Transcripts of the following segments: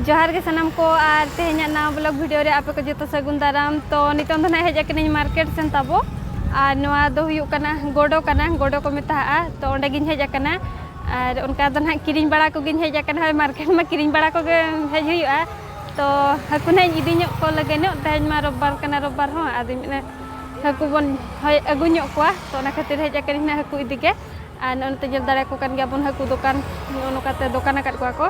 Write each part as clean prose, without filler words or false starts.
जोहार के सनम को और तेहना ना ब्लॉग वीडियो रे आपे को जो सगुन दाराम तो नितों ना हेज अकनी मार्केट सेन ताबो और नवा दो हुयु कना गोडो को मेता तो ओंडे गिन हेज अकना और उनका दो ना किरिंग बड़ा को गिन हेज अकना मार्केट में किरिंग बड़ा को हेज हुयुआ तो हकु ना इदी ᱧᱚᱜ को लगे नो तेज मा रबबार कना रबबार हो आदि ने हकु बन अगु ᱧᱚᱜ कोआ तो ना खातिर हेज अकनी ना हकु इदी के और नते जल दाड़े को कन गया बन हकु दुकान नोकाते दुकान आकत कोआ को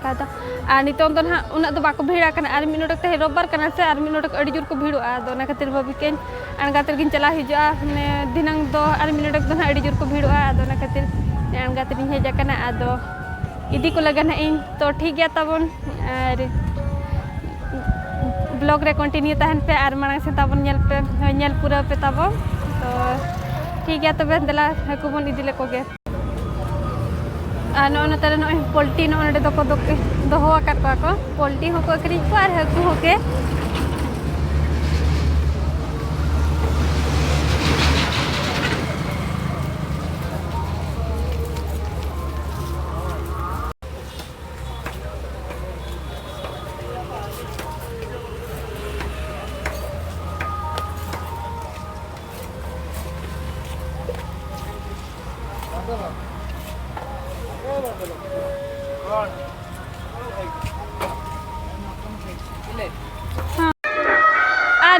कादा आ नितों दो ना उना दो बाको भीड़ा कना आर मिनट ते रबबार कना से आर मिनट अड़ी जोर को भीड़ोआ दो ना खातिर भाभी के अनगातिर गिन चला हिजुआ ने दिनांग दो आर मिनट दो ना अड़ी जोर को भीड़ोआ दो ना खातिर अनगातिर हेज अकना आदो इदी को लगन इन तो ठीक गया तबन और ब्लॉग रे कंटिन्यू तहन पे और मांग से तबन नेल पूरा पे तब तो ठीक गया तबे दला हकु बन इदी ले को गे नो तरह नो पोल्ट्री नो दोहो को पोल्ट्री होको अक्रीज को और हकु होके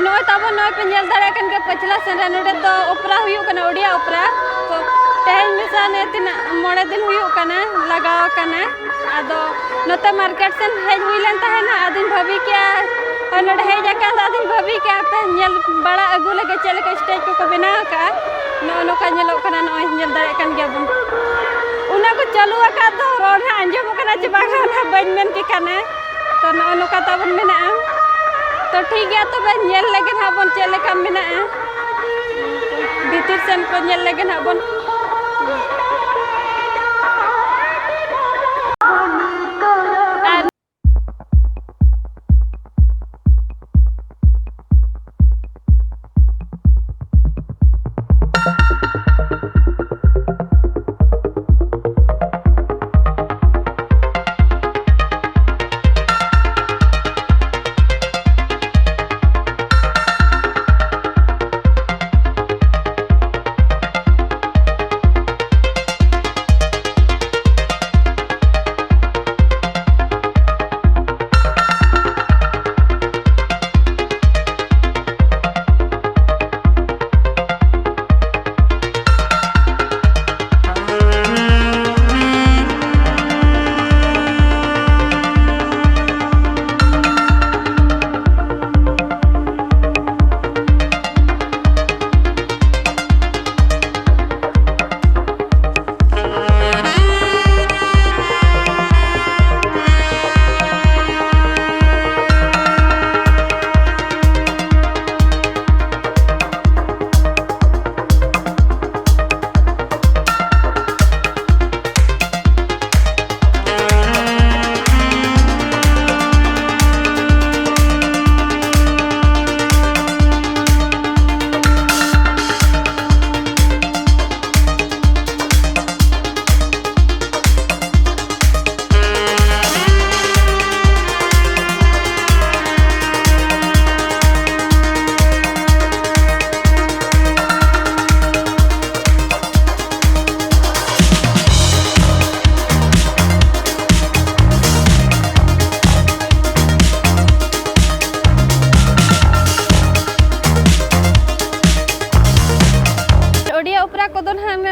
नोय तब नोय पे नेल दाड़े कन के पछला सेन नोडे तो ओपरा हुयु कना ओडिया ओपरा तो तेज मिसा ने तिना मोड़े दिन हुयु कना लगाव कना आदो नते मार्केट सेन हेज हुइलन तहना आदिन भाभी क्या नोडे हेज अकन आदिन भाभी क्या पे नेल बड़ा अगु लगे चले के स्टेज को बना का नो का नेलो कना नोय नेल दाड़े कन गया बन उना को चालू का दो रोड अंजम कना चे बागा ना बन मेन के कना तो नो का तबन मेना तो ठीक गया तो बे नेल लगे हाबन चले का मेना भीतर सेन को नेल लगे हाबन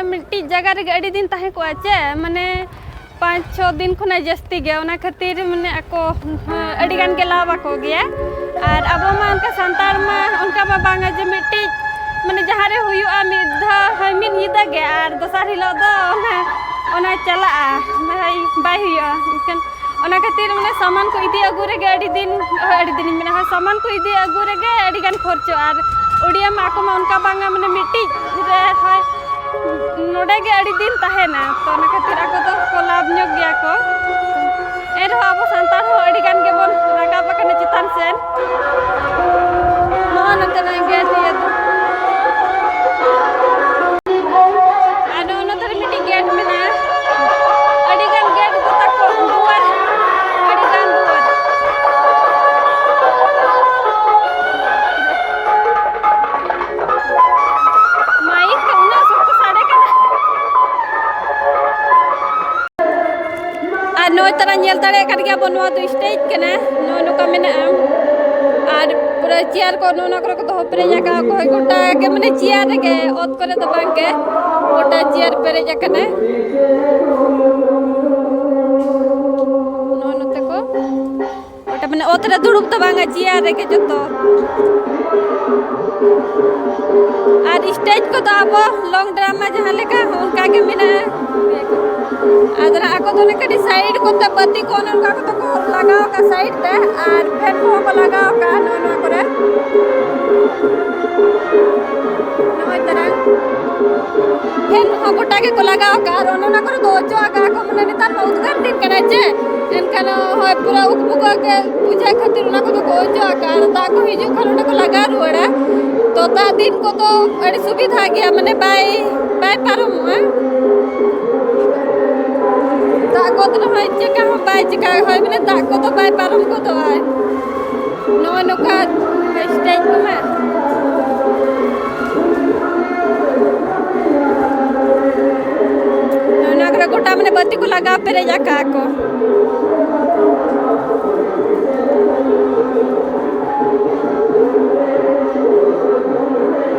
मिट्टी जगह रे अड़ी दिन तहे को आचे माने 5-6 दिन खुना जस्ती गया उना खातिर माने ako अड़ी गान के लावा को गया और अब मा उनका संतार मा उनका मा बांगा जे मिट्टी माने जहां रे हुयुआ मिधा हमिन निदा गया और दोसर हिलो दो ओना चला भाई बाय हुयुआ इकन ओना खातिर माने सामान को इदी अगु रे अड़ी दिन माने सामान को इदी अगु रे अड़ी गान खर्चो और ओडिया मा को मा उनका बांगा माने मिट्टी रे है नोडे के अड़ी दिन तहेना तो ना खातिर ako तो कोलाब ᱧᱚᱜ गया को एर हो अब संतान हो अड़ी गान के बन राका पकने चितान सेन नो नते ना गे दिए तो आनो न तर मिटी गेट में ना अड़ी गान गेट को तक को दुआर नोय तरह नेल दाड़े कर गया बो नोआ दो स्टेज कना नो नो का मेना और पूरा चेयर को नो नो को तो पेरे जाका को गोटा के माने चेयर के ओत करे तो बांग के गोटा चेयर पेरे जाकने नो नो तको गोटा माने ओत रे दुड़ुब तो बांगा चेयर के जतो और स्टेज को तो अब लॉन्ग ड्रामा जहाँ लेका उनका के मिला अदर आको तो लेकर साइड को तब बत्ती को उनका को तो लगाओ का साइड दे और फैन को लगाओ का नो करे नो तरह फैन को गोटा के को लगाओ का और नो करे तो जो आका को मने नितार में उद्घाटन दिन करे छे इनका न होय पूरा उकमुका के पूजा खातिर उना को तो जो आका ता को हिजु खालो को लगा रुड़ा तो ता दिन को तो बड़ी सुविधा गया मने बाय पारम है ताको तो है चका हम बाय चका है मने ताको तो बाय पारम को तो है नो नो का स्टेज को में नो ना करे गोटा मने बत्ती को लगा पेरे जाका को